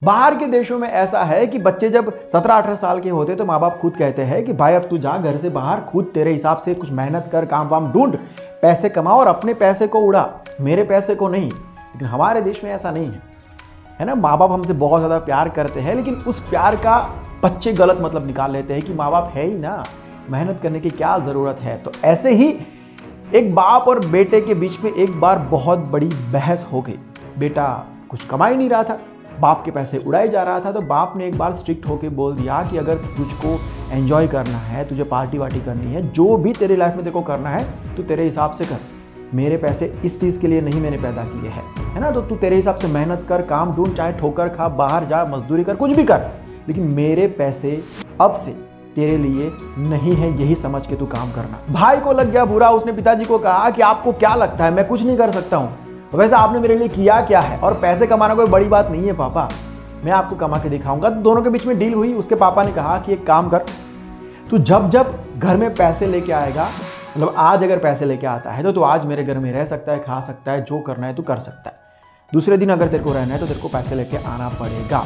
बाहर के देशों में ऐसा है कि बच्चे जब 17-18 साल के होते तो माँ बाप खुद कहते हैं कि भाई अब तू जा घर से बाहर, खुद तेरे हिसाब से कुछ मेहनत कर, काम वाम ढूंढ, पैसे कमा और अपने पैसे को उड़ा, मेरे पैसे को नहीं। लेकिन हमारे देश में ऐसा नहीं है ना। माँ बाप हमसे बहुत ज़्यादा प्यार करते हैं, लेकिन उस प्यार का बच्चे गलत मतलब निकाल लेते हैं कि माँ बाप है ही ना, मेहनत करने की क्या ज़रूरत है। तो ऐसे ही एक बाप और बेटे के बीच में एक बार बहुत बड़ी बहस हो गई। बेटा कुछ कमा ही नहीं रहा था, बाप के पैसे उड़ाए जा रहा था। तो बाप ने एक बार स्ट्रिक्ट होकर बोल दिया कि अगर तुझको एंजॉय करना है, तुझे पार्टी वार्टी करनी है, जो भी तेरे लाइफ में देखो करना है, तो तेरे हिसाब से कर। मेरे पैसे इस चीज़ के लिए नहीं मैंने पैदा किए हैं, है ना। तो तू तेरे हिसाब से मेहनत कर, काम ढूंढ, चाहे ठोकर खा, बाहर जा, मजदूरी कर, कुछ भी कर, लेकिन मेरे पैसे अब से तेरे लिए नहीं है, यही समझ के तू काम करना। भाई को लग गया बुरा। उसने पिताजी को कहा कि आपको क्या लगता है मैं कुछ नहीं कर सकता हूँ? वैसे आपने मेरे लिए किया क्या है? और पैसे कमाना कोई बड़ी बात नहीं है पापा, मैं आपको कमा के दिखाऊंगा। तो दोनों के बीच में डील हुई। उसके पापा ने कहा कि एक काम कर, तू जब जब घर में पैसे लेके आएगा, मतलब आज अगर पैसे लेके आता है तो आज मेरे घर में रह सकता है, खा सकता है, जो करना है तू कर सकता है। दूसरे दिन अगर तेरे को रहना है तो तेरे को पैसे लेके आना पड़ेगा।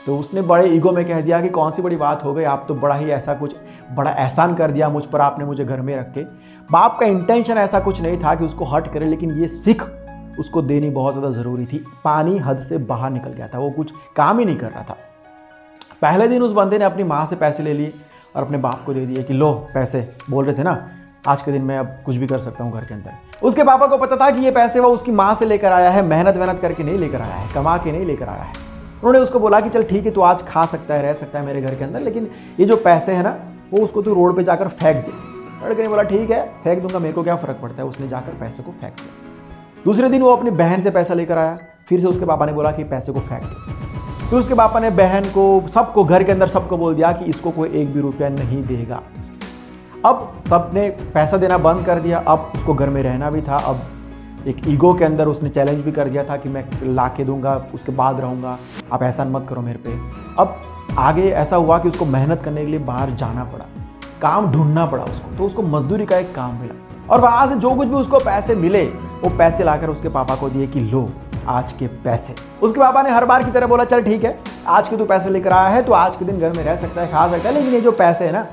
तो उसने बड़े ईगो में कह दिया कि कौन सी बड़ी बात हो गई, आप तो बड़ा ही ऐसा कुछ बड़ा एहसान कर दिया मुझ पर आपने, मुझे घर में रख के। बाप का इंटेंशन ऐसा कुछ नहीं था कि उसको हर्ट करे, लेकिन ये सीख उसको देनी बहुत ज़्यादा ज़रूरी थी। पानी हद से बाहर निकल गया था, वो कुछ काम ही नहीं कर रहा था। पहले दिन उस बंदे ने अपनी माँ से पैसे ले लिए और अपने बाप को दे दिए कि लो पैसे, बोल रहे थे ना आज के दिन मैं अब कुछ भी कर सकता हूँ घर के अंदर। उसके पापा को पता था कि ये पैसे वो उसकी माँ से लेकर आया है, मेहनत करके नहीं लेकर आया है, कमा के नहीं लेकर आया है। उन्होंने उसको बोला कि चल ठीक है, तू आज खा सकता है, रह सकता है मेरे घर के अंदर, लेकिन ये जो पैसे हैं ना वो उसको तू रोड पे जाकर फेंक दे। लड़के ने बोला ठीक है, फेंक दूंगा, मेरे को क्या फ़र्क पड़ता है। उसने जाकर पैसे को फेंक दिया। दूसरे दिन वो अपनी बहन से पैसा लेकर आया। फिर से उसके पापा ने बोला कि पैसे को फेंक दे। फिर उसके पापा ने बहन को, सबको, घर के अंदर सबको बोल दिया कि इसको कोई एक भी रुपया नहीं देगा। अब सबने पैसा देना बंद कर दिया। अब उसको घर में रहना भी था। अब एक ईगो के अंदर उसने चैलेंज भी कर दिया था कि मैं ला के दूंगा, उसके बाद रहूँगा, आप ऐसा मत करो मेरे पे। अब आगे ऐसा हुआ कि उसको मेहनत करने के लिए बाहर जाना पड़ा, काम ढूंढना पड़ा उसको। तो उसको मजदूरी का एक काम मिला और वहाँ से जो कुछ भी उसको पैसे मिले वो पैसे लाकर उसके पापा को दिए कि लो आज के पैसे। उसके पापा ने हर बार की तरह बोला चल ठीक है, आज के तू पैसे लेकर आया है तो आज के दिन घर में रह सकता है, खा सकता है, लेकिन ये जो पैसे है ना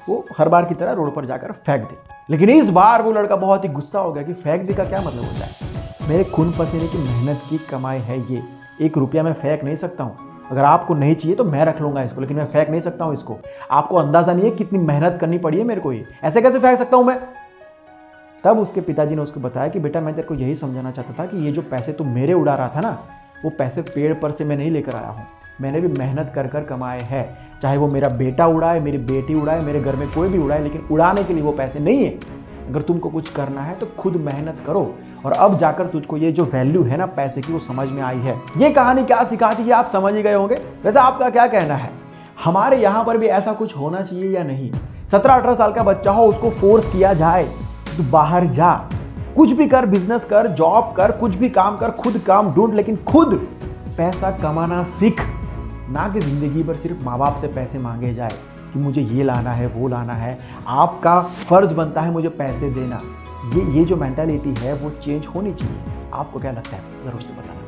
वो हर बार की तरह रोड पर जाकर फेंक दे। लेकिन इस बार वो लड़का बहुत ही गुस्सा हो गया कि फेंक दे का क्या मतलब होता है? मेरे खून पसीने की मेहनत की कमाई है ये, 1 रुपया मैं फेंक नहीं सकता हूँ। अगर आपको नहीं चाहिए तो मैं रख लूंगा इसको, लेकिन मैं फेंक नहीं सकता हूँ इसको। आपको अंदाजा नहीं है कितनी मेहनत करनी पड़ी है मेरे को, ये ऐसे कैसे फेंक सकता हूँ मैं? तब उसके पिताजी ने उसको बताया कि बेटा मैं तेरे को यही समझाना चाहता था कि ये जो पैसे तू मेरे उड़ा रहा था ना, वो पैसे पेड़ पर से मैं नहीं लेकर आया हूँ, मैंने भी मेहनत कर कर कमाए हैं। चाहे वो मेरा बेटा उड़ाए, मेरी बेटी उड़ाए, मेरे घर में कोई भी उड़ाए, लेकिन उड़ाने के लिए वो पैसे नहीं है। अगर तुमको कुछ करना है तो खुद मेहनत करो। और अब जाकर तुझको ये जो वैल्यू है ना पैसे की वो समझ में आई है। ये कहानी क्या सिखाती है आप समझ ही गए होंगे। वैसे आपका क्या कहना है, हमारे यहाँ पर भी ऐसा कुछ होना चाहिए या नहीं? 17-18 साल का बच्चा हो, उसको फोर्स किया जाए तो बाहर जा, कुछ भी कर, बिजनेस कर, जॉब कर, कुछ भी काम कर, खुद काम ढूंढ, लेकिन खुद पैसा कमाना सीख। ना कि जिंदगी भर सिर्फ माँ बाप से पैसे मांगे जाए कि मुझे ये लाना है, वो लाना है, आपका फर्ज बनता है मुझे पैसे देना। ये जो मेंटालिटी है वो चेंज होनी चाहिए। आपको क्या लगता है जरूर से बताना।